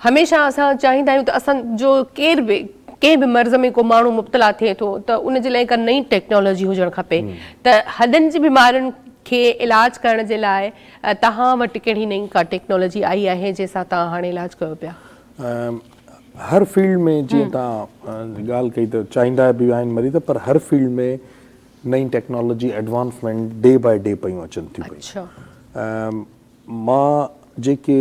हमेशह असां चाहींदा आहियूं त असांजो केर बि कंहिं बि मर्ज़ में को माण्हू मुब्तला थिए थो त उन जे लाइ हिकु नई टेक्नोलॉजी हुजणु खपे त हॾनि जी बीमारियुनि खे इलाज करण जे लाइ तव्हां वटि कहिड़ी नई का टेक्नोलॉजी आई आहे जंहिंसां तव्हां हाणे इलाज कयो पिया? हर फील्ड में जीअं तव्हां ॻाल्हि कई त चाहींदा बि आहिनि मरीज़, पर हर फील्ड में नई technology advancement day by day पियूं अचनि थियूं पयूं। मां जेके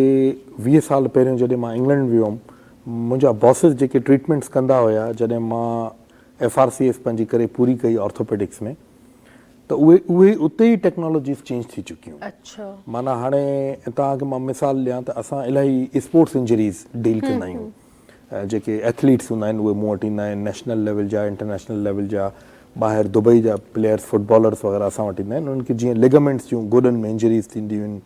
20 साल पहिरियों जॾहिं मां इंग्लैंड वियो हुउमि, मुंहिंजा बॉसिस जेके ट्रीटमेंट्स कंदा हुया जॾहिं मां FRCS पंहिंजी करे पूरी कई ऑर्थोपेडिक्स में, त उहे उते ई टेक्नोलॉजीज़ चेंज थी चुकियूं। माना हाणे तव्हांखे मां मिसाल ॾियां त असां इलाही स्पोर्ट्स इंजरीज़ डील कंदा आहियूं। जेके एथलीट्स हूंदा आहिनि उहे मूं वटि ईंदा आहिनि, नेशनल लेवल जा, इंटरनेशनल लेवल जा, ॿाहिरि दुबई जा प्लेयर्स, फुटबॉलर्स वग़ैरह असां वटि ईंदा आहिनि। उन्हनि खे जीअं लिगामेंट्स जूं गोॾनि में इंजरीज़ थींदियूं आहिनि,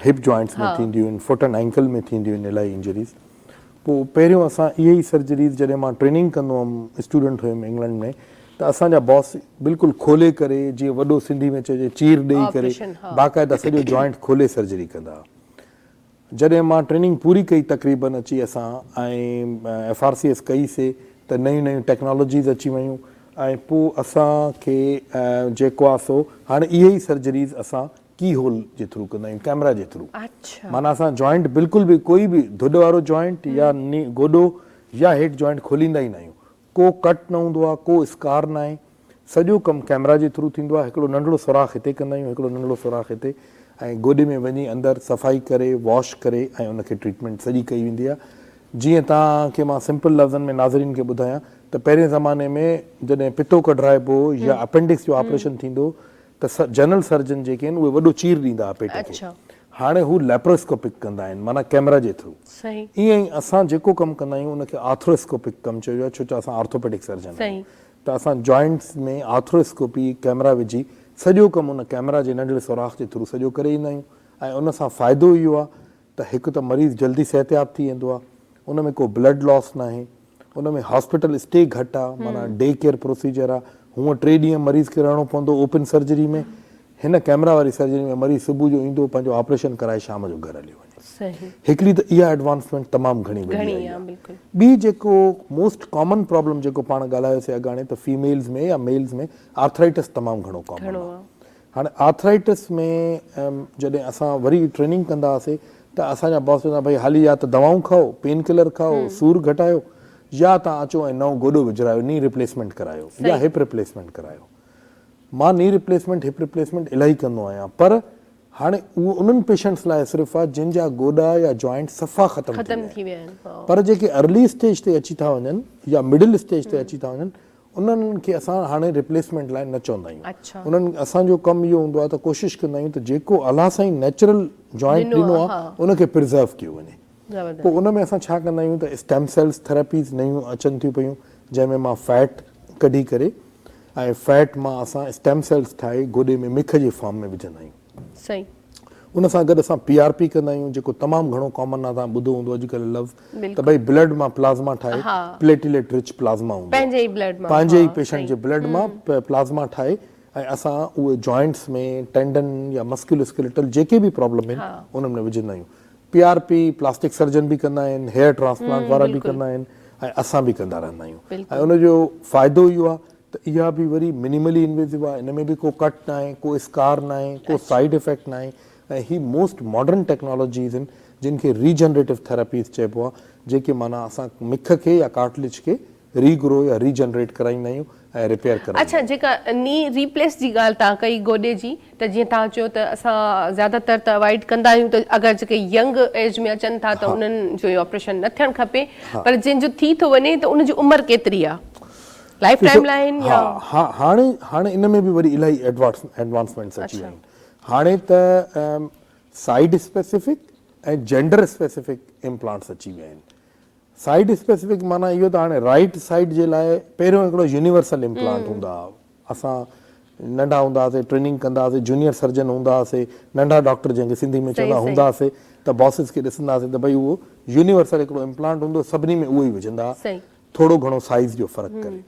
हिप जॉइंट्स में थींदियूं आहिनि, फुट एंड एंकल में थींदियूं आहिनि इलाही इंजरीज़। पोइ पहिरियों असां इहे ई सर्जरीज़ जॾहिं मां ट्रेनिंग कंदो हुउमि, स्टूडेंट हुयुमि इंग्लैंड में, त असांजा बॉस बिल्कुलु खोले करे, जीअं वॾो सिंधी में चइजे चीर ॾेई करे बाक़ाइदा सॼो जॉइंट खोले सर्जरी कंदा हुआ। जॾहिं मां ट्रेनिंग पूरी कई तक़रीबन अची असां ऐं FRCS कईसीं त नयूं नयूं टेक्नोलॉजीज़ अची वियूं ऐं पोइ असांखे जेको आहे सो हाणे इहे ई सर्जरीज़ असां की होल जे थ्रू कंदा आहियूं, कैमरा जे थ्रू। माना असां जॉइंट बिल्कुलु बि कोई बि धुॾ वारो जॉइंट या गोॾो या हेठि जॉइंट खोलींदा ई न आहियूं। को कट न हूंदो आहे, को स्कार न आहे, सॼो कमु कैमरा जे थ्रू थींदो आहे। हिकिड़ो नंढिड़ो सुराख हिते कंदा आहियूं, हिकिड़ो नंढिड़ो सुराख हिते, ऐं गोॾे में वञी अंदरि सफ़ाई करे वॉश करे ऐं उनखे ट्रीटमेंट सॼी कई वेंदी आहे। जीअं तव्हांखे मां सिंपल लफ़्ज़नि में नाज़रीन खे ॿुधायां त पहिरें ज़माने में जॾहिं पितो कढाइबो या अपेंडिक्स जो ऑपरेशन थींदो त जनरल सर्जन जेके आहिनि उहे वॾो चीर ॾींदा हुआ पेट खे। हाणे हू लैप्रोस्कोपिक कंदा आहिनि, माना कैमरा जे थ्रू। ईअं ई असां जेको कमु कंदा आहियूं उनखे आर्थ्रोस्कोपिक कमु चइबो आहे, छो जो असां ऑर्थोपेडिक सर्जन आहियूं। त असां जॉइंट्स में आर्थ्रोस्कोपी कैमरा विझी सॼो कमु उन कैमरा जे नंढिड़े सुराख जे थ्रू सॼो करे ईंदा आहियूं। ऐं उन सां फ़ाइदो इहो आहे त हिकु त मरीज़ जल्दी सिहतयाब थी वेंदो आहे, उन में को ब्लड लॉस न आहे, उन में हॉस्पिटल स्टे घटि आहे, माना डे केयर प्रोसीजर आहे। हूअं 3 ॾींहं मरीज़ खे रहणो पवंदो ओपन सर्जरी में, हिन कैमरा वारी सर्जरी में मरीज़ सुबुह जो ईंदो, पंहिंजो ऑपरेशन कराए शाम जो घर हली वञे। हिकिड़ी त इहा एडवांसमेंट तमामु घणी वॾी आहे। ॿी जेको मोस्ट कॉमन प्रॉब्लम जेको पाण ॻाल्हायोसीं अॻाणे त फीमेल्स में या मेल्स में आर्थराइटिस तमामु घणो कॉमन आहे। हाणे आर्थराइटिस में जॾहिं असां वरी ट्रेनिंग कंदा हुआसीं त असांजा बॉस चवंदा भई हाली या त दवाऊं खाओ, पेन किलर खाओ, सूर घटायो, या तव्हां अचो ऐं नओं गोॾो विझरायो, नी रिप्लेसमेंट करायो या हिप रिप्लेसमेंट करायो। मां नी रिप्लेसमेंट, हिप रिप्लेसमेंट इलाही कंदो आहियां, पर हाणे उहो उन्हनि पेशेंट्स लाइ सिर्फ़ु आहे जिन जा गोॾा या जॉइंट सफ़ा ख़तमु थी विया आहिनि। पर जेके अर्ली स्टेज ते अची था वञनि या मिडिल स्टेज ते अची था वञनि, उन्हनि खे असां हाणे रिप्लेसमेंट लाइ न चवंदा आहियूं। उन्हनि असांजो कमु इहो हूंदो आहे त कोशिशि कंदा आहियूं त जेको अलाह साईं नेचुरल जॉइंट ॾिनो आहे उनखे प्रिज़र्व कयो वञे। पोइ उन में असां छा कंदा आहियूं त स्टेम सेल्स थेरेपीज़ नयूं अचनि थियूं पयूं, जंहिंमें मां फैट कढी करे ऐं फैट मां असां स्टेम सेल्स ठाहे गोॾे में मिख जे फॉर्म में विझंदा आहियूं। उन सां गॾु असां PRP कंदा आहियूं, जेको तमामु घणो कॉमन आहे, तव्हां ॿुधो हूंदो अॼुकल्ह लफ़्ज़ त भई ब्लड मां प्लाज़्मा ठाहे, प्लेटलेट रिच प्लाज़्मा हूंदो आहे, पंहिंजे ई पेशेंट जे ब्लड मां प्लाज़्मा ठाहे ऐं असां उहे जॉइंट्स में टेंडन या मस्कुलोस्केलेटल जेके बि प्रॉब्लम आहिनि उन्हनि में विझंदा आहियूं। PRP प्लास्टिक सर्जन बि कंदा आहिनि, हेयर ट्रांसप्लांट वारा बि कंदा आहिनि ऐं असां बि कंदा रहंदा आहियूं। ऐं उनजो फ़ाइदो इहो आहे त इहा बि वरी मिनिमली इन्वेसिव आहे, इन में बि को कट न आहे, को स्कार न आहे, को साइड इफेक्ट न आहे। ऐं ही मोस्ट मॉडर्न टेक्नोलॉजीज़ आहिनि जिन खे रीजनरेटिव थेरेपीज़ चइबो आहे, जेके माना असां मिख खे या कार्टिलेज खे रीग्रो या रीजनरेट कराईंदा आहियूं ऐं रिपेयर कराईंदा आहियूं। जेका नी रिप्लेस जी ॻाल्हि तव्हां कई गोॾे जी, त जीअं तव्हां चयो त असां ज़्यादातर त अवॉइड कंदा आहियूं त अगरि जेके यंग एज में अचनि था त उन्हनि जो ऑपरेशन न थियणु खपे, पर जंहिंजो थी थो वञे त उनजी उमिरि केतिरी आहे, लाइफ टाइम लाइन? हाणे इन में बि वरी इलाही एडवांसमेंट्स अची वियूं आहिनि। हाणे त साइड स्पेसिफिक ऐं जेंडर स्पेसिफिक इम्प्लांट्स अची विया आहिनि। साइड स्पेसिफिक माना इहो त हाणे राइट साइड जे लाइ पहिरियों हिकिड़ो यूनिवर्सल इम्प्लांट हूंदा हुआ। असां नंढा हूंदा हुआसीं, ट्रेनिंग कंदा हुआसीं, जूनियर सर्जन हूंदा हुआसीं, नंढा डॉक्टर जंहिंखे सिंधी में चवंदा हूंदा हुआसीं, त बॉसिस खे ॾिसंदा हुआसीं त भई उहो यूनिवर्सल हिकिड़ो इम्प्लांट हूंदो, सभिनी में उहो ई विझंदा, थोरो घणो साइज़ जो फ़र्क़ु करे।